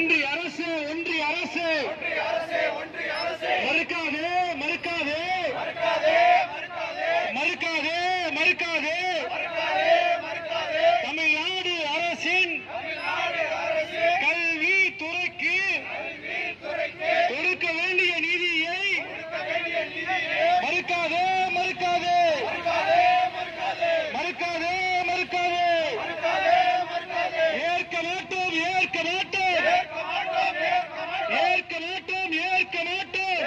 ஒன்றிய அரசு மறுக்காதே மறுக்காதே மறுக்காதே மறுக்காதே தமிழ்நாடு அரசின் கல்வி துறைக்கு கொடுக்க வேண்டிய நிதியை மறுக்காதே மறுக்காதே மறுக்காதே மறுக்காதே ஏற்க மாட்டோம் ஏற்க மாட்டோம் ஏற்க மாட்டோம் ஏற்க மாட்டோம்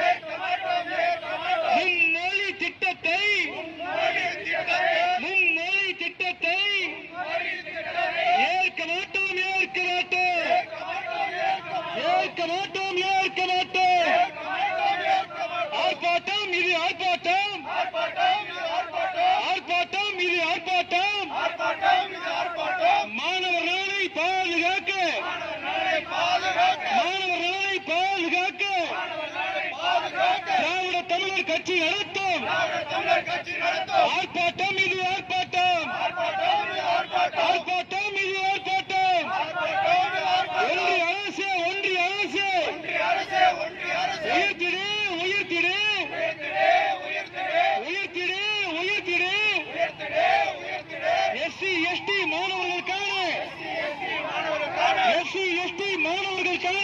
மும்மொழி திட்டத்தை ஏற்க மாட்டோம் ஏற்க மாட்டோம் ஏற்க மாட்டோம் ஏற்க மாட்டோம் ஆர்ப்பாட்டம் இது ஆர்ப்பாட்டம் ஆர்ப்பாட்டம் இது ஆர்ப்பாட்டம் மாணவர் நலனை பாதுகாக்க மாணவர் நலனை பாதுகாக்க திராவிட தமிழர் கட்சி நடத்தும் ஆர்ப்பாட்டம் இது ஆர்ப்பாட்டம் ஆர்ப்பாட்டம் இது ஆர்ப்பாட்டம் ஒன்றிய அரசு உயர்த்திடு உயர்த்திடு உயர்த்திடு உயர்த்திடு எஸ்சி எஸ்டி மாணவர்களுக்கான